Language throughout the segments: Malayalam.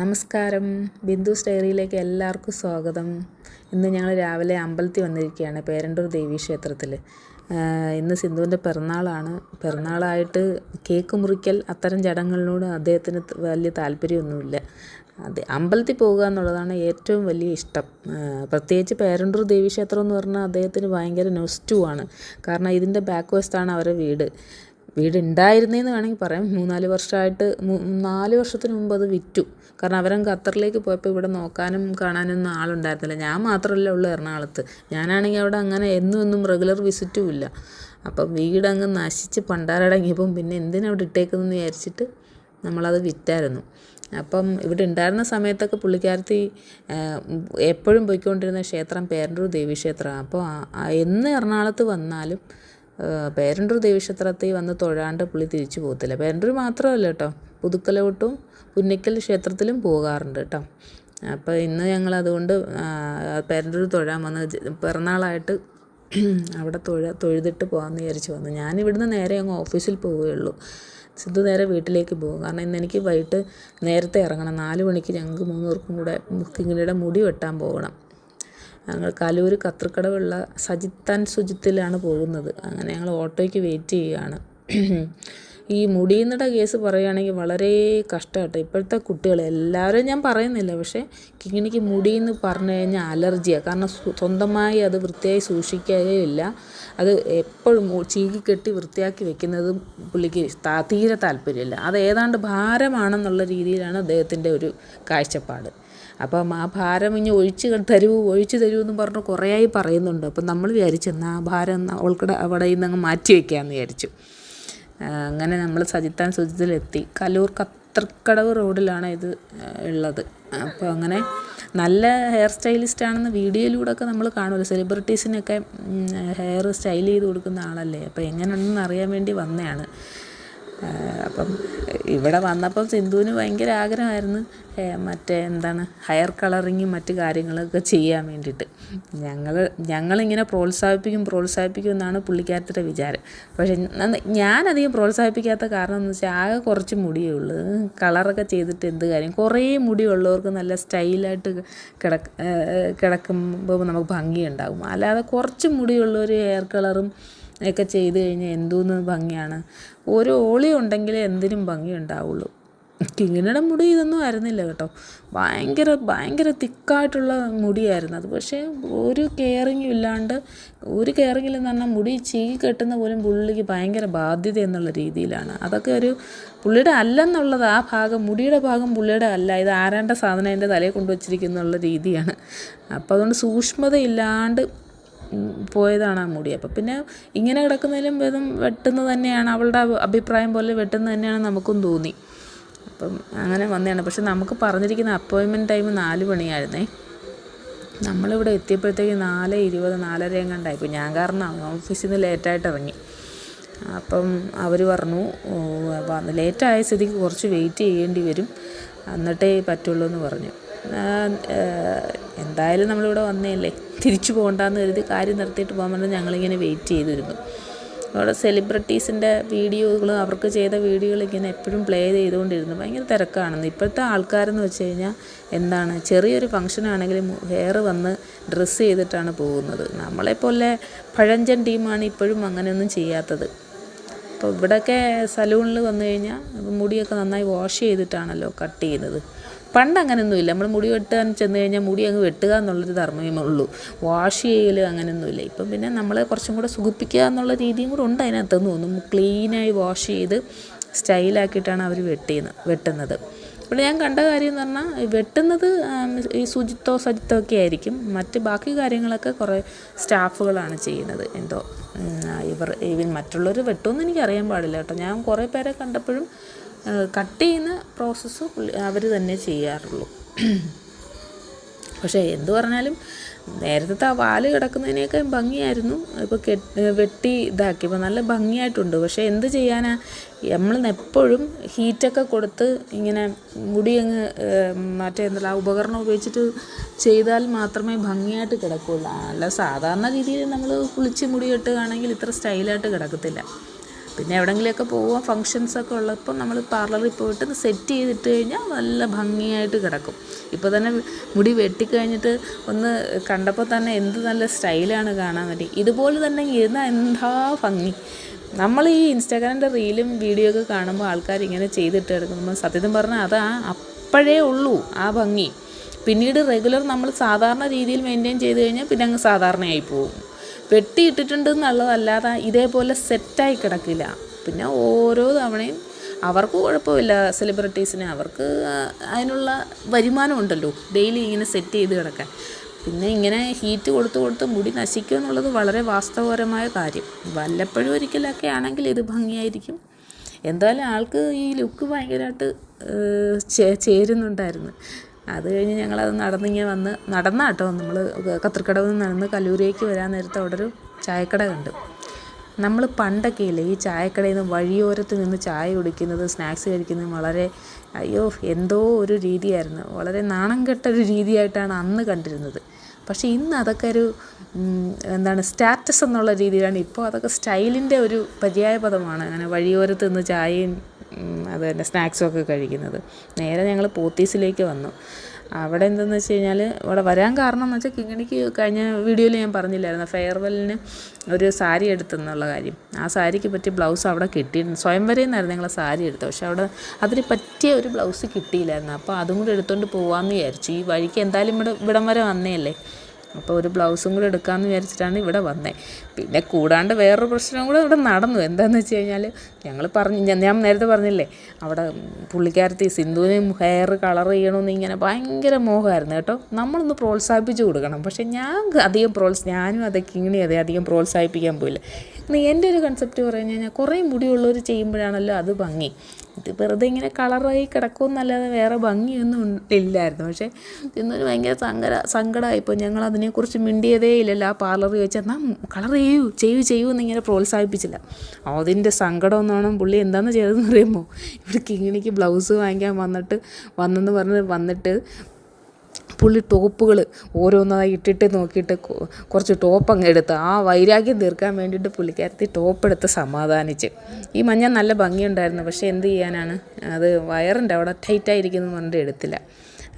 നമസ്കാരം, ബിന്ദുസ് ഡയറിയിലേക്ക് എല്ലാവർക്കും സ്വാഗതം. ഇന്ന് ഞങ്ങൾ രാവിലെ അമ്പലത്തിൽ വന്നിരിക്കുകയാണ്, പേരണ്ടൂർ ദേവീക്ഷേത്രത്തിൽ. ഇന്ന് സിന്ധുവിൻ്റെ പിറന്നാളാണ്. പിറന്നാളായിട്ട് കേക്ക് മുറിക്കൽ അത്തരം ചടങ്ങുകളിനോട് അദ്ദേഹത്തിന് വലിയ താല്പര്യമൊന്നുമില്ല. അമ്പലത്തിൽ പോകുക എന്നുള്ളതാണ് ഏറ്റവും വലിയ ഇഷ്ടം. പ്രത്യേകിച്ച് പേരണ്ടൂർ ദേവീക്ഷേത്രം എന്ന് പറഞ്ഞാൽ അദ്ദേഹത്തിന് ഭയങ്കര നൊസ്റ്റുമാണ്. കാരണം ഇതിൻ്റെ ബാക്ക് വശത്താണ് അവരുടെ വീടുണ്ടായിരുന്നതെന്ന് വേണമെങ്കിൽ പറയാം. 3-4 വർഷമായിട്ട് 4 വർഷത്തിന് മുമ്പ് അത് വിറ്റു. കാരണം അവരങ്ങ് ഖത്തറിലേക്ക് പോയപ്പോൾ ഇവിടെ നോക്കാനും കാണാനൊന്നും ആളുണ്ടായിരുന്നില്ല. ഞാൻ മാത്രമല്ല ഉള്ളൂ എറണാകുളത്ത്. ഞാനാണെങ്കിൽ അവിടെ അങ്ങനെ എന്നും റെഗുലർ വിസിറ്റും ഇല്ല. അപ്പം വീടങ്ങ് നശിച്ച് പണ്ടാരടങ്ങിയപ്പം പിന്നെ എന്തിനവിടെ ഇട്ടേക്കുന്നതെന്ന് വിചാരിച്ചിട്ട് നമ്മളത് വിറ്റായിരുന്നു. അപ്പം ഇവിടെ ഉണ്ടായിരുന്ന സമയത്തൊക്കെ പുള്ളിക്കാരത്തി എപ്പോഴും പോയിക്കൊണ്ടിരുന്ന ക്ഷേത്രം പേരണ്ടൂർ ദേവീക്ഷേത്രമാണ്. അപ്പോൾ എന്ന് എറണാകുളത്ത് വന്നാലും പേരണ്ടൂർ ദേവീക്ഷേത്രത്തിൽ വന്ന് തൊഴാണ്ട് പുള്ളി തിരിച്ചു പോകത്തില്ല. പേരണ്ടൂർ മാത്രമല്ല കേട്ടോ, പുതുക്കലോട്ടും പുന്നയ്ക്കൽ ക്ഷേത്രത്തിലും പോകാറുണ്ട് കേട്ടോ. അപ്പോൾ ഇന്ന് ഞങ്ങളതുകൊണ്ട് പേരണ്ടൂർ തൊഴാൻ വന്ന് പിറന്നാളായിട്ട് അവിടെ തൊഴുതിട്ട് പോകാമെന്ന് വിചാരിച്ച് വന്നു. ഞാനിവിടുന്ന് നേരെ അങ്ങ് ഓഫീസിൽ പോവുകയുള്ളൂ. സിദ്ധു നേരെ വീട്ടിലേക്ക് പോകും. കാരണം ഇന്ന് എനിക്ക് വൈകിട്ട് നേരത്തെ ഇറങ്ങണം. 4 മണിക്ക് ഞങ്ങൾക്ക് 3 പേർക്കും കൂടെ കിങ്ങിണിയുടെ മുടി വെട്ടാൻ പോകണം. ഞങ്ങൾ കലൂർ കത്രിക്കടവുള്ള സജിത്ത് ആൻഡ് സുജിത്തിലാണ് പോകുന്നത്. അങ്ങനെ ഞങ്ങൾ ഓട്ടോയ്ക്ക് വെയിറ്റ് ചെയ്യുകയാണ്. ഈ മുടിയുന്നയുടെ കേസ് പറയുകയാണെങ്കിൽ വളരെ കഷ്ടമായിട്ട് ഇപ്പോഴത്തെ കുട്ടികൾ എല്ലാവരും ഞാൻ പറയുന്നില്ല, പക്ഷേ കിങ്ങിണിക്ക് മുടിയെന്ന് പറഞ്ഞു കഴിഞ്ഞാൽ അലർജിയാണ്. കാരണം സ്വന്തമായി അത് വൃത്തിയായി സൂക്ഷിക്കുകയില്ല. അത് എപ്പോഴും ചീകിക്കെട്ടി വൃത്തിയാക്കി വെക്കുന്നതും പുള്ളിക്ക് തീരെ താല്പര്യമില്ല. അത് ഏതാണ്ട് ഭാരമാണെന്നുള്ള രീതിയിലാണ് അദ്ദേഹത്തിൻ്റെ ഒരു കാഴ്ചപ്പാട്. അപ്പം ആ ഭാരം ഇനി ഒഴിച്ചു തരൂ എന്ന് പറഞ്ഞ് കുറേയായി പറയുന്നുണ്ട്. അപ്പം നമ്മൾ വിചാരിച്ചു എന്നാൽ ആ ഭാരം അവൾക്കടെ അവിടെ നിന്ന് അങ്ങ് മാറ്റി വയ്ക്കാമെന്ന് വിചാരിച്ചു. അങ്ങനെ നമ്മൾ സജിത്ത് ആൻഡ് സുജിത്തിലെത്തി. കലൂർ കത്രിക്കടവ് റോഡിലാണ് ഇത് ഉള്ളത്. അപ്പോൾ അങ്ങനെ നല്ല ഹെയർ സ്റ്റൈലിസ്റ്റാണെന്ന് വീഡിയോയിലൂടെയൊക്കെ നമ്മൾ കാണുമല്ലോ. സെലിബ്രിറ്റീസിനൊക്കെ ഹെയർ സ്റ്റൈൽ ചെയ്ത് കൊടുക്കുന്ന ആളല്ലേ. അപ്പോൾ എങ്ങനെയുണ്ടെന്ന് അറിയാൻ വേണ്ടി വന്നതാണ്. അപ്പം ഇവിടെ വന്നപ്പം സിന്ധുവിന് ഭയങ്കര ആഗ്രഹമായിരുന്നു ഹെയർ കളറിങ്ങും മറ്റു കാര്യങ്ങളൊക്കെ ചെയ്യാൻ വേണ്ടിയിട്ട്. ഞങ്ങളിങ്ങനെ പ്രോത്സാഹിപ്പിക്കും എന്നാണ് പുള്ളിക്കാരത്തിൻ്റെ വിചാരം. പക്ഷേ ഞാനധികം പ്രോത്സാഹിപ്പിക്കാത്ത കാരണം എന്ന് വെച്ചാൽ ആകെ കുറച്ച് മുടിയേ ഉള്ളൂ. കളറൊക്കെ ചെയ്തിട്ട് എന്ത് കാര്യം. കുറേ മുടിയുള്ളവർക്ക് നല്ല സ്റ്റൈലായിട്ട് കിടക്കുമ്പോൾ നമുക്ക് ഭംഗിയുണ്ടാകും. അല്ലാതെ കുറച്ച് മുടിയുള്ളവർ ഹെയർ കളറും ഒക്കെ ചെയ്ത് കഴിഞ്ഞാൽ എന്തോന്ന് ഭംഗിയാണ്. ഓരോ ഓളി ഉണ്ടെങ്കിലേ എന്തിനും ഭംഗി ഉണ്ടാവുള്ളൂ. കിങ്ങിണിയുടെ മുടി ഇതൊന്നും ആയിരുന്നില്ല കേട്ടോ. ഭയങ്കര തിക്കായിട്ടുള്ള മുടിയായിരുന്നു അത്. പക്ഷേ ഒരു കെയറിങ്ങും ഇല്ലാണ്ട്, ഒരു കെയറിങ്ങില്ലെന്ന് പറഞ്ഞാൽ മുടി ചീകി കെട്ടുന്ന പോലും പുള്ളിക്ക് ഭയങ്കര ബാധ്യത എന്നുള്ള രീതിയിലാണ്. അതൊക്കെ ഒരു പുള്ളിയുടെ അല്ലെന്നുള്ളത്. ആ ഭാഗം മുടിയുടെ ഭാഗം പുള്ളിയുടെ അല്ല, ഇത് ആരാണ്ട സാധനം എൻ്റെ തലയിൽ കൊണ്ടുവച്ചിരിക്കുന്നുള്ള രീതിയാണ്. അപ്പോൾ അതുകൊണ്ട് സൂക്ഷ്മതയില്ലാണ്ട് പോയതാണ് ആ മുടി. അപ്പം പിന്നെ ഇങ്ങനെ കിടക്കുന്നതിലും ഭേദം വെട്ടുന്നത് തന്നെയാണ്, അവളുടെ അഭിപ്രായം പോലെ വെട്ടുന്നത് തന്നെയാണ് നമുക്കും തോന്നി. അപ്പം അങ്ങനെ വന്നതാണ്. പക്ഷെ നമുക്ക് പറഞ്ഞിരിക്കുന്ന അപ്പോയിൻമെൻറ്റ് ടൈം 4 മണിയായിരുന്നേ. നമ്മളിവിടെ എത്തിയപ്പോഴത്തേക്ക് 4:20 4:30 എങ്ങാണ്ടായിപ്പോൾ. ഞാൻ കാരണം ഓഫീസിൽ നിന്ന് ലേറ്റായിട്ട് ഇറങ്ങി. അപ്പം അവർ പറഞ്ഞു ലേറ്റായ സ്ഥിതിക്ക് കുറച്ച് വെയിറ്റ് ചെയ്യേണ്ടി വരും, എന്നിട്ടേ പറ്റുള്ളൂ എന്ന് പറഞ്ഞു. എന്തായാലും നമ്മളിവിടെ വന്നതല്ലേ, തിരിച്ചു പോകണ്ടെന്ന് കരുതി കാര്യം നിർത്തിയിട്ട് പോകാൻ പറഞ്ഞാൽ ഞങ്ങളിങ്ങനെ വെയിറ്റ് ചെയ്തിരുന്നു. അവിടെ സെലിബ്രിറ്റീസിൻ്റെ വീഡിയോകളും അവർക്ക് ചെയ്ത വീഡിയോകൾ ഇങ്ങനെ എപ്പോഴും പ്ലേ ചെയ്തുകൊണ്ടിരുന്നു. ഭയങ്കര തിരക്കാണെന്ന്. ഇപ്പോഴത്തെ ആൾക്കാരെന്ന് വെച്ച് കഴിഞ്ഞാൽ ചെറിയൊരു ഫംഗ്ഷനാണെങ്കിലും ഹെയർ വന്ന് ഡ്രസ്സ് ചെയ്തിട്ടാണ് പോകുന്നത്. നമ്മളെപ്പോലെ പഴഞ്ചൻ ടീമാണ് ഇപ്പോഴും അങ്ങനെയൊന്നും ചെയ്യാത്തത്. അപ്പോൾ ഇവിടെയൊക്കെ സലൂണിൽ വന്നു കഴിഞ്ഞാൽ മുടിയൊക്കെ നന്നായി വാഷ് ചെയ്തിട്ടാണല്ലോ കട്ട് ചെയ്യുന്നത്. പണ്ട് അങ്ങനെയൊന്നുമില്ല. നമ്മൾ മുടി വെട്ടാൻ ചെന്ന് കഴിഞ്ഞാൽ മുടി അങ്ങ് വെട്ടുക എന്നുള്ളൊരു ധർമ്മമേ ഉള്ളൂ. വാഷ് ചെയ്യൽ അങ്ങനെയൊന്നുമില്ല. ഇപ്പം പിന്നെ നമ്മളെ കുറച്ചും കൂടെ സുഖിപ്പിക്കുക എന്നുള്ള രീതിയും കൂടെ ഉണ്ട് അതിനകത്തെന്ന് തോന്നുന്നു. ക്ലീനായി വാഷ് ചെയ്ത് സ്റ്റൈലാക്കിയിട്ടാണ് അവർ വെട്ടുന്നത്. അപ്പോൾ ഞാൻ കണ്ട കാര്യം എന്ന് പറഞ്ഞാൽ വെട്ടുന്നത് ഈ സജിത്തോ ഒക്കെ ആയിരിക്കും. ബാക്കി കാര്യങ്ങളൊക്കെ കുറേ സ്റ്റാഫുകളാണ് ചെയ്യുന്നത്. എന്തോ ഇവൻ മറ്റുള്ളവർ വെട്ടുമെന്ന് എനിക്കറിയാൻ പാടില്ല കേട്ടോ. ഞാൻ കുറേ പേരെ കണ്ടപ്പോഴും കട്ട് ചെയ്യുന്ന പ്രോസസ്സ് അവർ തന്നെ ചെയ്യാറുള്ളൂ. പക്ഷേ എന്തു പറഞ്ഞാലും നേരത്തെ ആ വാല് കിടക്കുന്നതിനേക്കാൾ ഭംഗിയായിരുന്നു. ഇപ്പോൾ വെട്ടി ഇതാക്കിയപ്പോൾ നല്ല ഭംഗിയായിട്ടുണ്ട്. പക്ഷേ എന്ത് ചെയ്യാനാ, നമ്മളെപ്പോഴും ഹീറ്റൊക്കെ കൊടുത്ത് ഇങ്ങനെ മുടി അങ്ങ് ആ ഉപകരണം ഉപയോഗിച്ചിട്ട് ചെയ്താൽ മാത്രമേ ഭംഗിയായിട്ട് കിടക്കുകയുള്ളൂ. അല്ല സാധാരണ രീതിയിൽ നമ്മൾ കുളിച്ച് മുടി കെട്ടുകയാണെങ്കിൽ ഇത്ര സ്റ്റൈലായിട്ട് കിടക്കത്തില്ല. പിന്നെ എവിടെയെങ്കിലുമൊക്കെ പോവുക ഫങ്ഷൻസൊക്കെ ഉള്ളപ്പോൾ നമ്മൾ പാർലറിൽ പോയിട്ട് സെറ്റ് ചെയ്തിട്ട് കഴിഞ്ഞാൽ നല്ല ഭംഗിയായിട്ട് കിടക്കും. ഇപ്പോൾ തന്നെ മുടി വെട്ടിക്കഴിഞ്ഞിട്ട് ഒന്ന് കണ്ടപ്പോൾ തന്നെ എന്ത് നല്ല സ്റ്റൈലാണ് കാണാൻ പറ്റി. ഇതുപോലെ തന്നെ ഇരുന്നാൽ എന്താ ഭംഗി. നമ്മൾ ഈ ഇൻസ്റ്റാഗ്രാമിൻ്റെ റീലും വീഡിയോ ഒക്കെ കാണുമ്പോൾ ആൾക്കാർ ഇങ്ങനെ ചെയ്തിട്ട് കിടക്കുമ്പോൾ സത്യത്തിൽ പറഞ്ഞാൽ അത് അപ്പോഴേ ഉള്ളൂ ആ ഭംഗി. പിന്നീട് റെഗുലർ നമ്മൾ സാധാരണ രീതിയിൽ മെയിൻറ്റെയിൻ ചെയ്ത് കഴിഞ്ഞാൽ പിന്നെ അങ്ങ് സാധാരണയായി പോകും. വെട്ടിയിട്ടിട്ടുണ്ട് എന്നുള്ളതല്ലാതെ ഇതേപോലെ സെറ്റായി കിടക്കില്ല. പിന്നെ ഓരോ തവണയും അവർക്ക് കുഴപ്പമില്ല, സെലിബ്രിറ്റീസിന് അവർക്ക് അതിനുള്ള വരുമാനം ഉണ്ടല്ലോ ഡെയിലി ഇങ്ങനെ സെറ്റ് ചെയ്ത് കിടക്കാൻ. പിന്നെ ഇങ്ങനെ ഹീറ്റ് കൊടുത്ത് മുടി നശിക്കുക എന്നുള്ളത് വളരെ വാസ്തവപരമായ കാര്യം. വല്ലപ്പോഴും ഒരിക്കലൊക്കെ ആണെങ്കിൽ ഇത് ഭംഗിയായിരിക്കും. എന്തായാലും ആൾക്ക് ഈ ലുക്ക് ഭയങ്കരമായിട്ട് ചേരുന്നുണ്ടായിരുന്നു. അത് കഴിഞ്ഞ് ഞങ്ങളത് നടന്നാട്ടോ നമ്മൾ കത്രിക്കടവിൽ നിന്ന് നടന്ന് കല്ലൂരേക്ക് വരാൻ നേരത്തെ അവിടെ ഒരു ചായക്കട കണ്ടു. നമ്മൾ പണ്ടൊക്കെ ഇല്ലേ ഈ ചായക്കടയിൽ നിന്ന് വഴിയോരത്ത് നിന്ന് ചായ കുടിക്കുന്നത്, സ്നാക്സ് കഴിക്കുന്നത് വളരെ എന്തോ ഒരു രീതിയായിരുന്നു. വളരെ നാണം കെട്ടൊരു രീതിയായിട്ടാണ് അന്ന് കണ്ടിരുന്നത്. പക്ഷേ ഇന്ന് അതൊക്കെ ഒരു സ്റ്റാറ്റസ് എന്നുള്ള രീതിയിലാണ്. ഇപ്പോൾ അതൊക്കെ സ്റ്റൈലിൻ്റെ ഒരു പര്യായ പദമാണ്. അങ്ങനെ വഴിയോരത്ത് നിന്ന് ചായയും അത് തന്നെ സ്നാക്സും ഒക്കെ കഴിക്കുന്നത്. നേരെ ഞങ്ങൾ പോത്തീസിലേക്ക് വന്നു. അവിടെ എന്തെന്ന് വെച്ച് കഴിഞ്ഞാൽ അവിടെ വരാൻ കാരണം എന്ന് വെച്ചാൽ കിങ്ങിണിക്ക് കഴിഞ്ഞ വീഡിയോയിൽ ഞാൻ പറഞ്ഞില്ലായിരുന്നു ഫെയർവെല്ലിന് ഒരു സാരി എടുത്തെന്നുള്ള കാര്യം. ആ സാരിക്ക് പറ്റിയ ബ്ലൗസ് അവിടെ കിട്ടിയിരുന്നു. സ്വയംവരയിൽ നിന്നായിരുന്നു ഞങ്ങൾ സാരി എടുത്തത്. പക്ഷെ അവിടെ അതിന് പറ്റിയ ഒരു ബ്ലൗസ് കിട്ടിയില്ലായിരുന്നു. അപ്പോൾ അതും കൂടെ എടുത്തുകൊണ്ട് പോകാമെന്ന് വിചാരിച്ചു. ഈ വഴിക്ക് എന്തായാലും ഇവിടം വരെ വന്നേയല്ലേ, അപ്പോൾ ഒരു ബ്ലൗസും കൂടെ എടുക്കാമെന്ന് വിചാരിച്ചിട്ടാണ് ഇവിടെ വന്നത്. പിന്നെ കൂടാണ്ട് വേറൊരു പ്രശ്നം കൂടെ ഇവിടെ നടന്നു. എന്താണെന്ന് വെച്ച് കഴിഞ്ഞാൽ ഞാൻ നേരത്തെ പറഞ്ഞില്ലേ അവിടെ പുള്ളിക്കാരത്തി സിന്ധുവിന് ഹെയർ കളർ ചെയ്യണമെന്ന് ഇങ്ങനെ ഭയങ്കര മോഹമായിരുന്നു കേട്ടോ. നമ്മളൊന്ന് പ്രോത്സാഹിപ്പിച്ച് കൊടുക്കണം. പക്ഷേ ഞാനും അതൊക്കെ ഇങ്ങനെ അധികം പ്രോത്സാഹിപ്പിക്കാൻ പോയില്ല. എൻ്റെ ഒരു കൺസെപ്റ്റ് പറഞ്ഞു കഴിഞ്ഞാൽ കുറേ മുടിയുള്ളവർ ചെയ്യുമ്പോഴാണല്ലോ അത് ഭംഗി. ഇത് വെറുതെ ഇങ്ങനെ കളറായി കിടക്കുമെന്നല്ലാതെ വേറെ ഭംഗിയൊന്നും ഇല്ലായിരുന്നു. പക്ഷേ ഇന്നൊരു ഭയങ്കര സങ്കടമായിപ്പോൾ. ഞങ്ങൾ അതിനെക്കുറിച്ച് മിണ്ടിയതേ ഇല്ലല്ലോ. ആ പാർലറിൽ വെച്ച് എന്നാൽ കളർ ചെയ്യൂ എന്നിങ്ങനെ പ്രോത്സാഹിപ്പിച്ചില്ല. അതിൻ്റെ സങ്കടം എന്നാണ് പുള്ളി എന്താണെന്ന് ചെയ്തതെന്ന് അറിയുമോ, ഇവിടെ കിങ്ങിണിക്ക് ബ്ലൗസ് വാങ്ങിക്കാൻ വന്നിട്ട് പുള്ളി ടോപ്പുകൾ ഓരോന്നായി ഇട്ടിട്ട് നോക്കിയിട്ട് കുറച്ച് ടോപ്പ് അങ്ങ് എടുത്ത് ആ വൈരാഗ്യം തീർക്കാൻ വേണ്ടിയിട്ട് പുള്ളിക്കാരത്തി ടോപ്പ് എടുത്ത് സമാധാനിച്ച്. ഈ മഞ്ഞ നല്ല ഭംഗിയുണ്ടായിരുന്നു, പക്ഷേ എന്ത് ചെയ്യാനാണ്, അത് വയറിൻ്റെ അവിടെ ടൈറ്റായിരിക്കുന്നു പറഞ്ഞിട്ട് എടുത്തില്ല.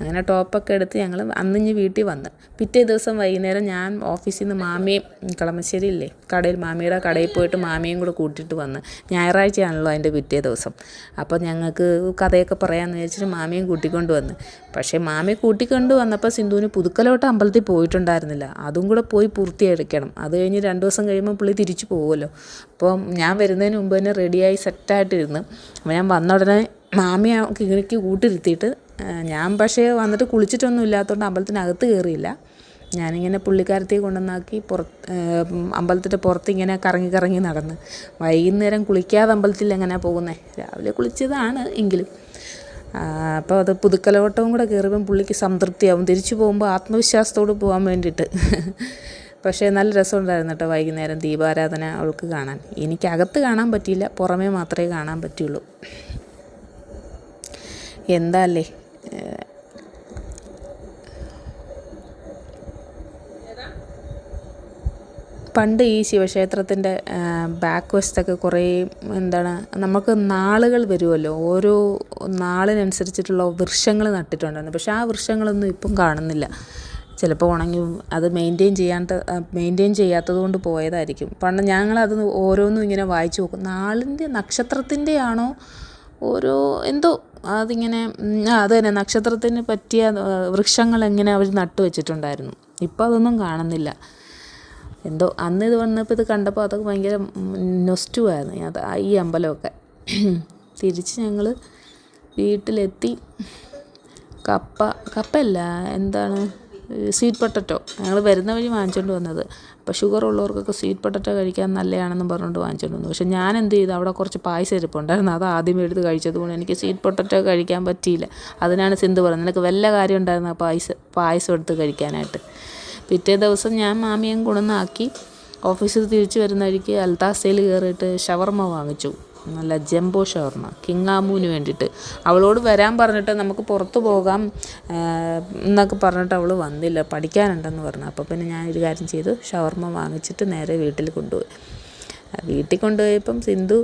അങ്ങനെ ടോപ്പൊക്കെ എടുത്ത് ഞങ്ങൾ അന്നിഞ്ഞ് വീട്ടിൽ വന്ന് പിറ്റേ ദിവസം വൈകുന്നേരം ഞാൻ ഓഫീസിൽ നിന്ന് മാമിയും കളമശ്ശേരി ഇല്ലേ മാമിയുടെ കടയിൽ പോയിട്ട് മാമിയും കൂടെ കൂട്ടിയിട്ട് വന്ന്. ഞായറാഴ്ചയാണല്ലോ അതിൻ്റെ പിറ്റേ ദിവസം. അപ്പോൾ ഞങ്ങൾക്ക് കഥയൊക്കെ പറയാമെന്ന് വിചാരിച്ചിട്ട് മാമിയും കൂട്ടിക്കൊണ്ട് വന്ന്. പക്ഷേ മാമിയെ കൂട്ടിക്കൊണ്ട് വന്നപ്പോൾ സിന്ധുവിന് പുതുക്കലോട്ട് അമ്പലത്തിൽ പോയിട്ടുണ്ടായിരുന്നില്ല. അതും കൂടെ പോയി പൂർത്തിയായിരിക്കണം. അത് കഴിഞ്ഞ് 2 ദിവസം കഴിയുമ്പോൾ പുള്ളി തിരിച്ചു പോകുമല്ലോ. അപ്പോൾ ഞാൻ വരുന്നതിന് മുമ്പ് തന്നെ റെഡിയായി സെറ്റായിട്ടിരുന്ന്. അപ്പോൾ ഞാൻ വന്ന ഉടനെ മാമിയെ കിങ്ങിണിക്ക് കൂട്ടിരുത്തിയിട്ട് ഞാൻ പക്ഷേ വന്നിട്ട് കുളിച്ചിട്ടൊന്നും ഇല്ലാത്തതുകൊണ്ട് അമ്പലത്തിനകത്ത് കയറിയില്ല. ഞാനിങ്ങനെ പുള്ളിക്കാരത്തിയെ കൊണ്ടുവന്നാക്കി അമ്പലത്തിൻ്റെ പുറത്ത് ഇങ്ങനെ കറങ്ങി നടന്ന്. വൈകുന്നേരം കുളിക്കാതെ അമ്പലത്തിൽ എങ്ങനെയാണ് പോകുന്നത്, രാവിലെ കുളിച്ചതാണ് എങ്കിലും. അപ്പോൾ അത് പുതുക്കലോട്ടവും കൂടെ കയറിയപ്പം പുള്ളിക്ക് സംതൃപ്തിയാവും. തിരിച്ചു പോകുമ്പോൾ ആത്മവിശ്വാസത്തോട് പോകാൻ വേണ്ടിയിട്ട്. പക്ഷേ നല്ല രസമുണ്ടായിരുന്നു കേട്ടോ വൈകുന്നേരം ദീപാരാധന അവൾക്ക് കാണാൻ. എനിക്കകത്ത് കാണാൻ പറ്റിയില്ല, പുറമേ മാത്രമേ കാണാൻ പറ്റുള്ളൂ. എന്താ അല്ലേ പണ്ട് ഈ ശിവക്ഷേത്രത്തിൻ്റെ ബാക്ക് വശത്തൊക്കെ കുറേ നമുക്ക് നാളുകൾ വരുമല്ലോ, ഓരോ നാളിനനുസരിച്ചിട്ടുള്ള വൃക്ഷങ്ങൾ നട്ടിട്ടുണ്ടായിരുന്നു. പക്ഷേ ആ വൃക്ഷങ്ങളൊന്നും ഇപ്പം കാണുന്നില്ല. ചിലപ്പോൾ ഉണങ്ങി അത് മെയിൻറ്റെയിൻ ചെയ്യാത്തത് കൊണ്ട് പോയതായിരിക്കും. പണ്ട് ഞങ്ങളത് ഓരോന്നും ഇങ്ങനെ വായിച്ചു നോക്കും. നാളിൻ്റെ നക്ഷത്രത്തിൻ്റെ ആണോ ഓരോ എന്തോ അതിങ്ങനെ അത് തന്നെ നക്ഷത്രത്തിന് പറ്റിയ വൃക്ഷങ്ങൾ എങ്ങനെ അവർ നട്ടു വെച്ചിട്ടുണ്ടായിരുന്നു. ഇപ്പോൾ അതൊന്നും കാണുന്നില്ല. എന്തോ അന്ന് ഇത് വന്നപ്പോൾ ഇത് കണ്ടപ്പോൾ അതൊക്കെ ഭയങ്കര നൊസ്റ്റുമായിരുന്നു ഈ അമ്പലമൊക്കെ. തിരിച്ച് ഞങ്ങൾ വീട്ടിലെത്തി. കപ്പയല്ല സ്വീറ്റ് പൊട്ടറ്റോ ഞങ്ങൾ വരുന്ന വഴി വാങ്ങിച്ചുകൊണ്ട് വന്നത്. അപ്പോൾ ഷുഗർ ഉള്ളവർക്കൊക്കെ സ്വീറ്റ് പൊട്ടറ്റോ കഴിക്കാൻ നല്ലതാണെന്നും പറഞ്ഞുകൊണ്ട് വാങ്ങിച്ചുകൊണ്ട് വന്നു. പക്ഷേ ഞാൻ എന്ത് ചെയ്തു, അവിടെ കുറച്ച് പായസം ഇരിപ്പുണ്ടായിരുന്നു. അത് ആദ്യം എടുത്ത് കഴിച്ചതുകൊണ്ട് എനിക്ക് സ്വീറ്റ് പൊട്ടറ്റോ കഴിക്കാൻ പറ്റിയില്ല. അതിനാണ് സിന്ധു പറഞ്ഞത് നിനക്ക് വല്ല കാര്യം ഉണ്ടായിരുന്നു ആ പായസം എടുത്ത് കഴിക്കാനായിട്ട്. പിറ്റേ ദിവസം ഞാൻ മാമിയും കൊണ്ടുവന്നാക്കി ഓഫീസിൽ തിരിച്ചു വരുന്ന വഴിക്ക് അൽത്താസയിൽ കയറിയിട്ട് ഷവർമ്മ വാങ്ങിച്ചു. നല്ല ജംബോ ഷവർമ്മ കിങ്ങാമൂന് വേണ്ടിയിട്ട്. അവളോട് വരാൻ പറഞ്ഞിട്ട് നമുക്ക് പുറത്ത് പോകാം എന്നൊക്കെ പറഞ്ഞിട്ട് അവൾ വന്നില്ല, പഠിക്കാനുണ്ടെന്ന് പറഞ്ഞു. അപ്പോൾ പിന്നെ ഞാനൊരു കാര്യം ചെയ്തു, ഷവർമ്മ വാങ്ങിച്ചിട്ട് നേരെ വീട്ടിൽ കൊണ്ടുപോയി. വീട്ടിൽ കൊണ്ടുപോയപ്പം സിന്ധു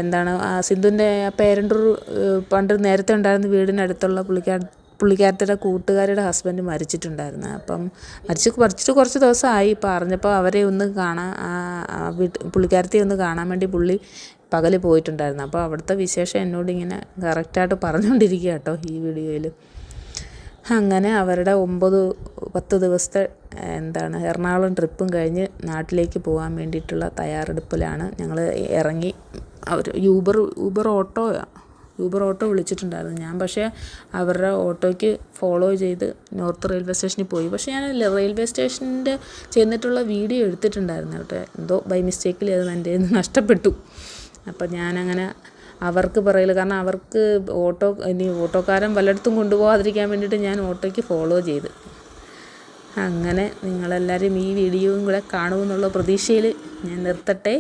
എന്താണ് സിന്ധുവിൻ്റെ പേരണ്ടൂർ പണ്ട് നേരത്തെ ഉണ്ടായിരുന്ന വീടിനടുത്തുള്ള പുള്ളിക്കാരത്തിയുടെ കൂട്ടുകാരുടെ ഹസ്ബൻഡ് മരിച്ചിട്ടുണ്ടായിരുന്നു. അപ്പം മരിച്ചിട്ട് കുറച്ച് ദിവസമായി. ഇപ്പം അറിഞ്ഞപ്പോൾ അവരെ ഒന്ന് കാണാൻ പുള്ളിക്കാരത്തിയെ ഒന്ന് കാണാൻ വേണ്ടി പുള്ളി പകൽ പോയിട്ടുണ്ടായിരുന്നു. അപ്പോൾ അവിടുത്തെ വിശേഷം എന്നോടിങ്ങനെ കറക്റ്റായിട്ട് പറഞ്ഞുകൊണ്ടിരിക്കുക കേട്ടോ ഈ വീഡിയോയിൽ. അങ്ങനെ അവരുടെ 9-10 ദിവസത്തെ എറണാകുളം ട്രിപ്പും കഴിഞ്ഞ് നാട്ടിലേക്ക് പോകാൻ വേണ്ടിയിട്ടുള്ള തയ്യാറെടുപ്പിലാണ് ഞങ്ങൾ ഇറങ്ങി. അവർ യൂബർ ഓട്ടോ വിളിച്ചിട്ടുണ്ടായിരുന്നു. ഞാൻ പക്ഷേ അവരുടെ ഓട്ടോയ്ക്ക് ഫോളോ ചെയ്ത് നോർത്ത് റെയിൽവേ സ്റ്റേഷനിൽ പോയി. പക്ഷേ ഞാൻ റെയിൽവേ സ്റ്റേഷനിൻ്റെ ചെന്നിട്ടുള്ള വീഡിയോ എടുത്തിട്ടുണ്ടായിരുന്നു കേട്ടോ. എന്തോ ബൈ മിസ്റ്റേക്കിൽ അത് എൻ്റെ നഷ്ടപ്പെട്ടു. അപ്പം ഞാനങ്ങനെ അവർക്ക് പറയില്ല, കാരണം അവർക്ക് ഓട്ടോക്കാരൻ വല്ലയിടത്തും കൊണ്ടുപോകാതിരിക്കാൻ വേണ്ടിയിട്ട് ഞാൻ ഓട്ടോയ്ക്ക് ഫോളോ ചെയ്ത്. അങ്ങനെ നിങ്ങളെല്ലാവരും ഈ വീഡിയോയും കൂടെ കാണുമെന്നുള്ള പ്രതീക്ഷയിൽ ഞാൻ നിർത്തട്ടെ.